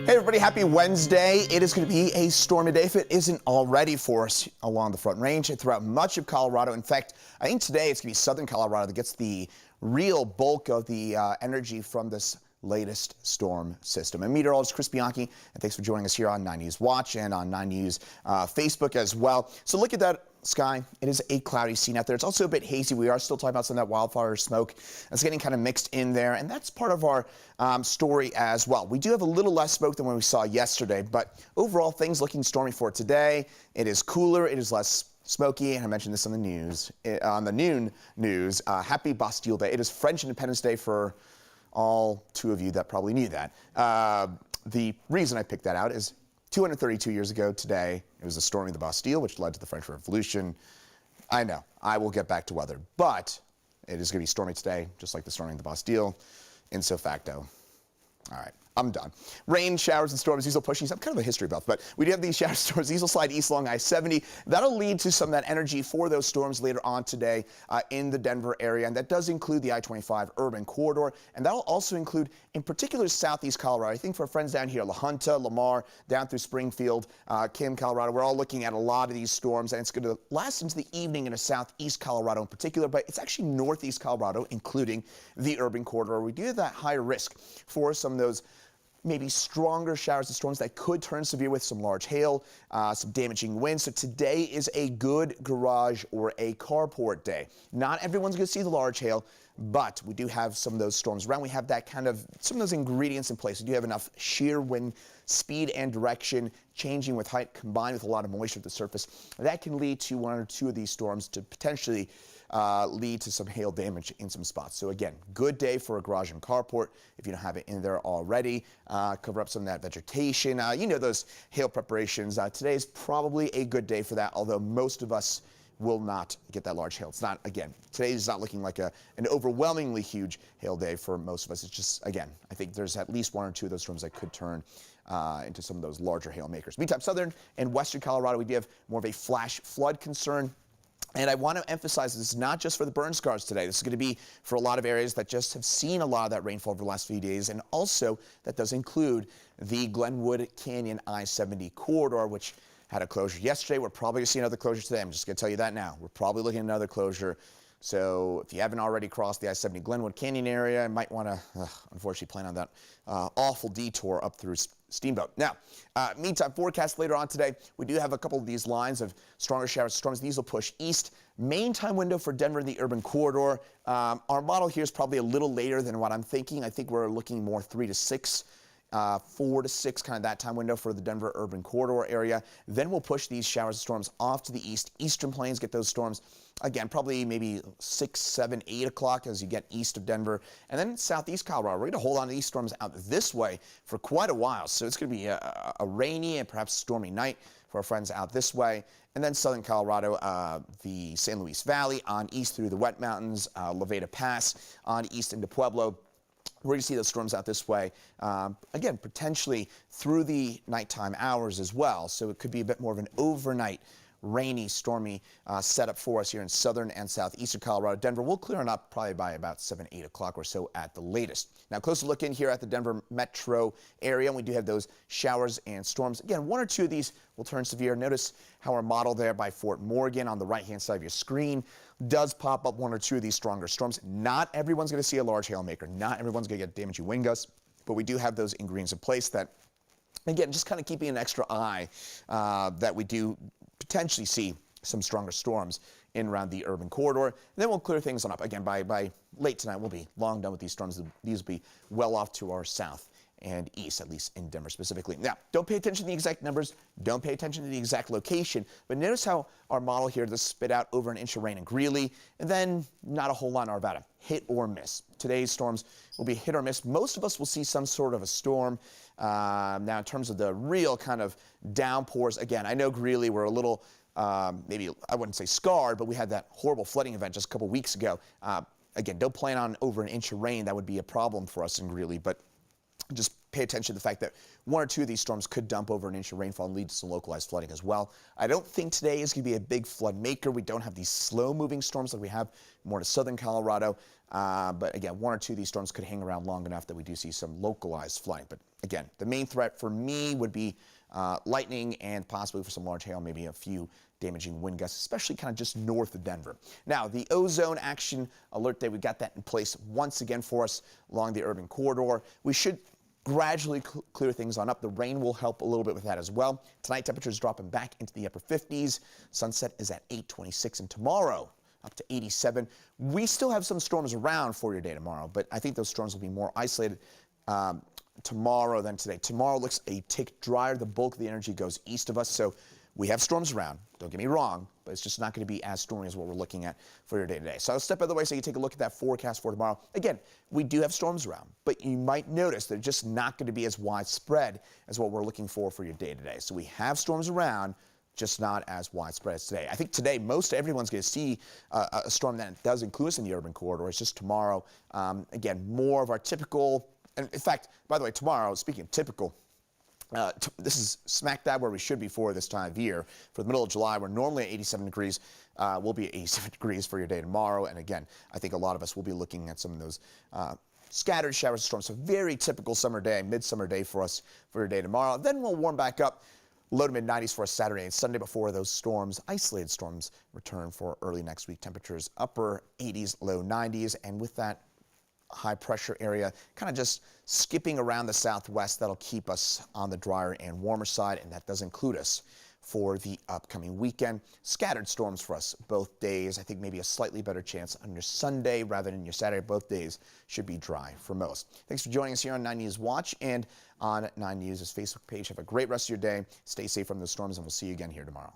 Hey everybody, happy Wednesday. It is going to be a stormy day if it isn't already for us along the Front Range and throughout much of Colorado. In fact, I think today it's going to be southern Colorado that gets the real bulk of the energy from this latest storm system. I'm meteorologist Chris Bianchi, and thanks for joining us here on 9 News Watch and on 9 News Facebook as well. So look at that sky. It is a cloudy scene out there. It's also a bit hazy. We are still talking about some of that wildfire smoke that's getting kind of mixed in there, and that's part of our story as well. We do have a little less smoke than what we saw yesterday, but overall things looking stormy for today. It is cooler. It is less smoky, and I mentioned this on the news, on the noon news. Happy Bastille Day. It is French Independence Day for all two of you that probably knew that. The reason I picked that out is 232 years ago today, it was the storming of the Bastille, which led to the French Revolution. I know, I will get back to weather, but it is going to be stormy today, just like the storming of the Bastille, ipso facto. All right, I'm done. Rain, showers, and storms. These will push east. I'm kind of a history buff, but we do have these showers and storms. These will slide east along I-70. That'll lead to some of that energy for those storms later on today in the Denver area, and that does include the I-25 urban corridor, and that'll also include, in particular, southeast Colorado. I think for our friends down here, La Junta, Lamar, down through Springfield, Kim, Colorado, we're all looking at a lot of these storms, and it's going to last into the evening into southeast Colorado in particular, but it's actually northeast Colorado, including the urban corridor. We do have that higher risk for some of those maybe stronger showers and storms that could turn severe with some large hail, some damaging winds. So today is a good garage or a carport day. Not everyone's going to see the large hail, but we do have some of those storms around. We have that kind of, some of those ingredients in place. We do have enough shear wind speed and direction changing with height combined with a lot of moisture at the surface. That can lead to one or two of these storms to potentially lead to some hail damage in some spots. So again, good day for a garage and carport if you don't have it in there already. Cover up some of that vegetation. You know those hail preparations. Today is probably a good day for that, although most of us will not get that large hail. It's not, again, today is not looking like an overwhelmingly huge hail day for most of us. It's just, again, I think there's at least one or two of those storms that could turn into some of those larger hail makers. Meantime, southern and western Colorado, we do have more of a flash flood concern. And I want to emphasize this is not just for the burn scars today. This is going to be for a lot of areas that just have seen a lot of that rainfall over the last few days. And also, that does include the Glenwood Canyon I-70 corridor, which had a closure yesterday. We're probably going to see another closure today. I'm just going to tell you that now. We're probably looking at another closure. So if you haven't already crossed the I-70 Glenwood Canyon area, you might want to, unfortunately, plan on that awful detour up through Steamboat. Now, meantime, forecast later on today, we do have a couple of these lines of stronger showers, storms. These will push east. Main time window for Denver in the urban corridor. Our model here is probably a little later than what I'm thinking. I think we're looking more 3 to 6. 4 to 6, kind of that time window for the Denver urban corridor area. Then we'll push these showers and storms off to the east. Eastern plains get those storms, again, probably maybe 6, 7, 8 o'clock as you get east of Denver. And then southeast Colorado, we're going to hold on to these storms out this way for quite a while. So it's going to be a rainy and perhaps stormy night for our friends out this way. And then southern Colorado, the San Luis Valley on east through the Wet Mountains, Levada Pass on east into Pueblo. We're going to see those storms out this way, again, potentially through the nighttime hours as well. So it could be a bit more of an overnight rainy, stormy setup for us here in southern and southeastern Colorado. Denver will clear on up probably by about 7, 8 o'clock or so at the latest. Now, closer look in here at the Denver metro area, and we do have those showers and storms. Again, one or two of these will turn severe. Notice how our model there by Fort Morgan on the right-hand side of your screen does pop up one or two of these stronger storms. Not everyone's going to see a large hail maker. Not everyone's going to get damaging wind gusts, but we do have those ingredients in place that, again, just kind of keeping an extra eye that we do potentially see some stronger storms in around the urban corridor. And then we'll clear things on up. Again, by late tonight, we'll be long done with these storms. These will be well off to our south and east, at least in Denver specifically. Now, don't pay attention to the exact numbers. Don't pay attention to the exact location. But notice how our model here does spit out over an inch of rain in Greeley, and then not a whole lot in Arvada. Hit or miss. Today's storms will be hit or miss. Most of us will see some sort of a storm. Now, in terms of the real kind of downpours, again, I know Greeley, we're a little, maybe I wouldn't say scarred, but we had that horrible flooding event just a couple weeks ago. Again, don't plan on over an inch of rain. That would be a problem for us in Greeley, but just pay attention to the fact that one or two of these storms could dump over an inch of rainfall and lead to some localized flooding as well. I don't think today is going to be a big flood maker. We don't have these slow-moving storms like we have more to southern Colorado. But again, one or two of these storms could hang around long enough that we do see some localized flooding. But again, the main threat for me would be lightning and possibly for some large hail, maybe a few damaging wind gusts, especially kind of just north of Denver. Now, the ozone action alert day, we got that in place once again for us along the urban corridor. We should gradually clear things on up. The rain will help a little bit with that as well. Tonight, temperatures dropping back into the upper 50s. Sunset is at 8:26, and tomorrow up to 87. We still have some storms around for your day tomorrow, but I think those storms will be more isolated tomorrow than today. Tomorrow looks a tick drier. The bulk of the energy goes east of us, so we have storms around. Don't get me wrong, but it's just not going to be as stormy as what we're looking at for your day today. So I'll step out of the way so you take a look at that forecast for tomorrow. Again, we do have storms around, but you might notice they're just not going to be as widespread as what we're looking for your day today. So we have storms around, just not as widespread as today. I think today most everyone's going to see a storm that does include us in the urban corridor. It's just tomorrow, again, more of our typical. And in fact, by the way, tomorrow, speaking of typical, this is smack dab where we should be for this time of year. For the middle of July, we're normally at 87 degrees. We'll be at 87 degrees for your day tomorrow. And again, I think a lot of us will be looking at some of those scattered showers and storms. So very typical summer day, midsummer day for us for your day tomorrow. Then we'll warm back up. Low to mid-90s for us Saturday and Sunday before those storms, isolated storms, return for early next week. Temperatures upper 80s, low 90s. And with that high pressure area kind of just skipping around the southwest, that'll keep us on the drier and warmer side, and that does include us for the upcoming weekend. Scattered storms for us both days. I think maybe a slightly better chance on your Sunday rather than your Saturday. Both days should be dry for most. Thanks for joining us here on 9 News Watch and on 9 News' Facebook page. Have a great rest of your day. Stay safe from the storms, and we'll see you again here tomorrow.